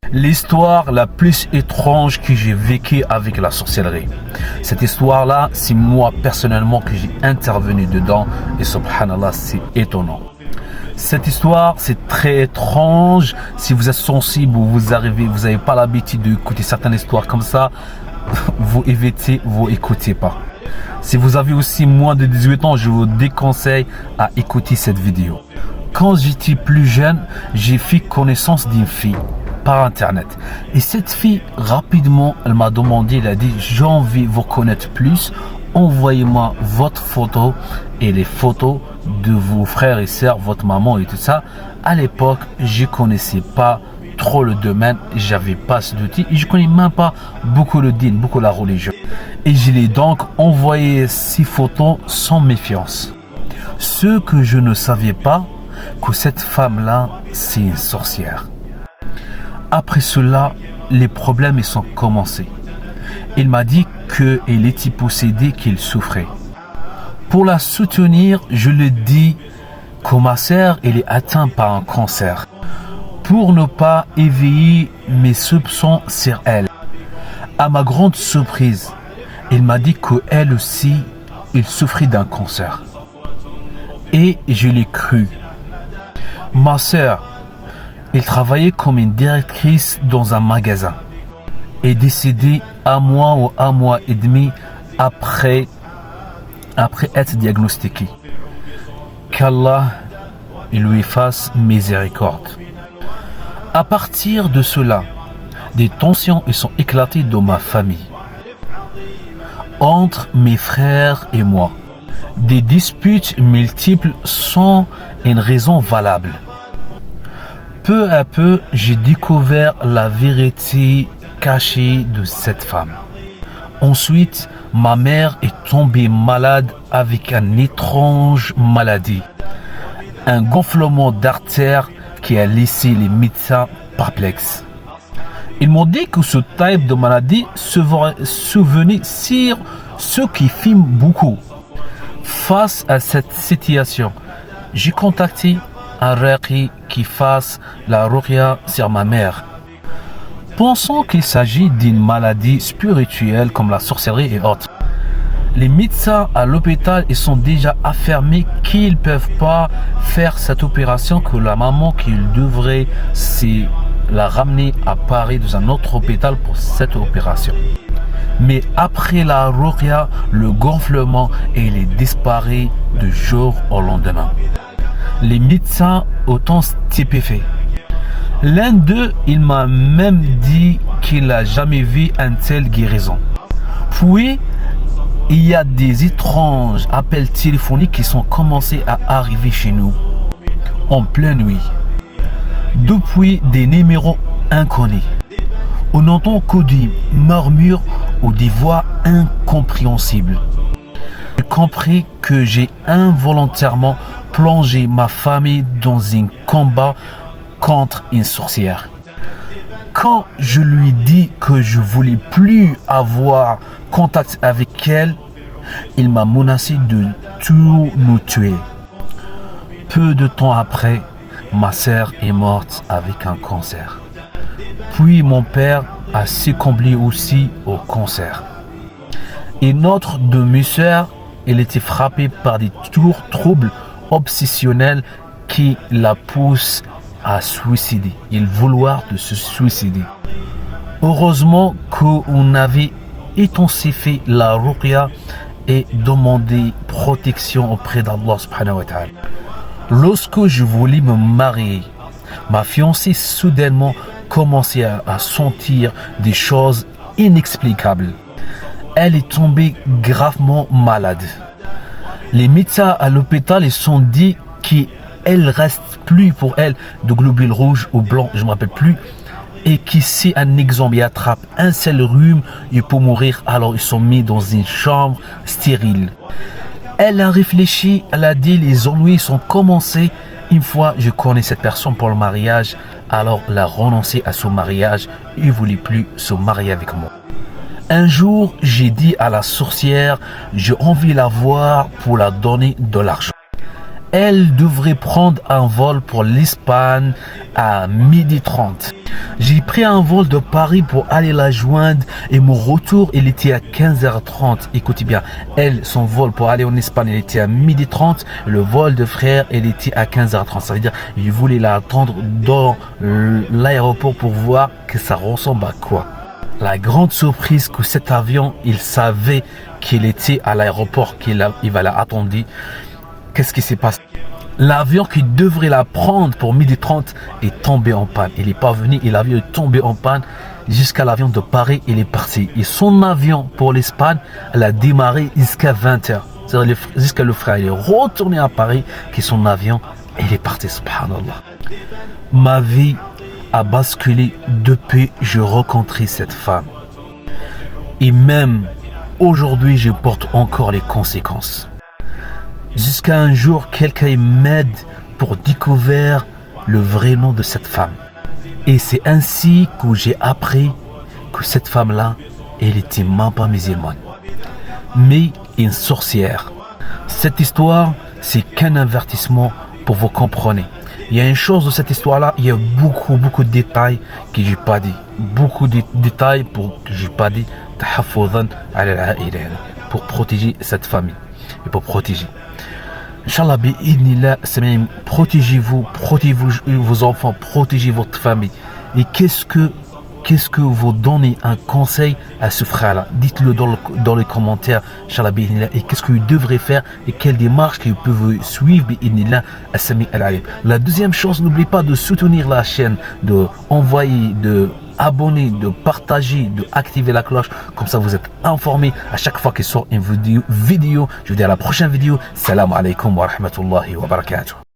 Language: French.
L'histoire la plus étrange que j'ai vécue avec la sorcellerie. Cette histoire-là, c'est moi personnellement que j'ai intervenu dedans et subhanallah, c'est étonnant. Cette histoire, c'est très étrange. Si vous êtes sensible ou vous n'avez pas l'habitude d'écouter certaines histoires comme ça, vous évitez, vous écoutez pas. Si vous avez aussi moins de 18 ans, je vous déconseille à écouter cette vidéo. Quand j'étais plus jeune, j'ai fait connaissance d'une fille par internet. Et cette fille, rapidement, elle m'a demandé, elle a dit, j'ai envie de vous connaître plus, envoyez-moi votre photo et les photos de vos frères et sœurs, votre maman et tout ça. À l'époque, je connaissais pas trop le domaine, j'avais pas cet outil et je connais même pas beaucoup le din, beaucoup la religion. Et je l'ai donc envoyé ces photos sans méfiance. Ce que je ne savais pas, que cette femme-là, c'est une sorcière. Après cela, les problèmes ils sont commencés. Il m'a dit qu'elle était possédée, qu'il souffrait. Pour la soutenir, je lui dis que ma sœur elle est atteinte par un cancer. Pour ne pas éveiller mes soupçons sur elle. À ma grande surprise, il m'a dit qu'elle aussi, elle souffrait d'un cancer. Et je l'ai cru. Ma sœur, elle travaillait comme une directrice dans un magasin. Est décédée un mois ou un mois et demi après être diagnostiquée. Qu'Allah lui fasse miséricorde. À partir de cela, des tensions sont éclatées dans ma famille. Entre mes frères et moi, des disputes multiples sans une raison valable. Peu à peu, j'ai découvert la vérité cachée de cette femme. Ensuite, ma mère est tombée malade avec une étrange maladie. Un gonflement d'artères qui a laissé les médecins perplexes. Ils m'ont dit que ce type de maladie survenait sur ceux qui fument beaucoup. Face à cette situation, j'ai contacté un raqi qui fasse la ruqya sur ma mère. Pensant qu'il s'agit d'une maladie spirituelle comme la sorcellerie et autres. Les médecins à l'hôpital ils sont déjà affirmés qu'ils ne peuvent pas faire cette opération, que la maman qu'ils devrait c'est la ramener à Paris dans un autre hôpital pour cette opération. Mais après la ruqya, le gonflement il est disparu du jour au lendemain. Les médecins ont stupéfait. L'un d'eux, il m'a même dit qu'il n'a jamais vu une telle guérison. Puis, il y a des étranges appels téléphoniques qui sont commencés à arriver chez nous en pleine nuit. Depuis des numéros inconnus. On n'entend que des murmures ou des voix incompréhensibles. J'ai compris que j'ai involontairement plongé ma famille dans un combat contre une sorcière. Quand je lui dis que je voulais plus avoir contact avec elle, il m'a menacé de tout nous tuer. Peu de temps après, ma sœur est morte avec un cancer. Puis mon père a succombé aussi au cancer. Et notre de mes sœurs, elle était frappée par des troubles obsessionnels qui la poussent à suicider, il vouloir de se suicider. Heureusement qu'on avait intensifié la ruqya et demandé protection auprès d'Allah subhanahu wa ta'ala. Lorsque je voulais me marier, ma fiancée soudainement commençait à sentir des choses inexplicables. Elle est tombée gravement malade. Les médecins à l'hôpital ils sont dit qu'elle reste plus pour elle de globules rouges ou blancs, je ne me rappelle plus, et qui si un exemple il attrape un seul rhume, il peut mourir, alors ils sont mis dans une chambre stérile. Elle a réfléchi, elle a dit les ennuis sont commencés. Une fois je connais cette personne pour le mariage, alors elle a renoncé à son mariage, il ne voulait plus se marier avec moi. Un jour, j'ai dit à la sorcière, j'ai envie de la voir pour la donner de l'argent. Elle devrait prendre un vol pour l'Espagne à 12h30. J'ai pris un vol de Paris pour aller la joindre et mon retour, il était à 15h30. Écoutez bien, elle, son vol pour aller en Espagne, il était à 12h30. Le vol de frère, il était à 15h30. Ça veut dire, il voulait l'attendre dans l'aéroport pour voir que ça ressemble à quoi. La grande surprise que cet avion, il savait qu'il était à l'aéroport, qu'il va l'attendre. Qu'est-ce qui s'est passé? L'avion qui devrait la prendre pour 12h30 est tombé en panne. Il n'est pas venu et l'avion est tombé en panne jusqu'à l'avion de Paris. Il est parti. Et son avion pour l'Espagne, elle a démarré jusqu'à 20h. C'est-à-dire jusqu'à le frère. Il est retourné à Paris, qui est son avion, et il est parti. Subhanallah. Ma vie a basculé depuis que j'ai rencontré cette femme. Et même aujourd'hui, je porte encore les conséquences. Jusqu'à un jour, quelqu'un m'aide pour découvrir le vrai nom de cette femme. Et c'est ainsi que j'ai appris que cette femme-là, elle était même pas musulmane, mais une sorcière. Cette histoire, c'est qu'un avertissement pour vous comprendre. Il y a une chose de cette histoire-là, il y a beaucoup de détails que j'ai pas dit. Beaucoup de détails que j'ai pas dit. Pour protéger cette famille et pour protéger. Inch'Allah, protégez-vous, protégez vos enfants, protégez votre famille. Et qu'est-ce que vous donnez un conseil à ce frère-là? Dites-le dans les commentaires, Inch'Allah, et qu'est-ce qu'il devrait faire et quelle démarche qu'il peut suivre, La deuxième chose, n'oubliez pas de soutenir la chaîne, de envoyer, de abonner, de partager, de activer la cloche. Comme ça, vous êtes informés à chaque fois qu'il sort une vidéo. Je vous dis à la prochaine vidéo. Salam alaikum wa rahmatullahi wa barakatuh.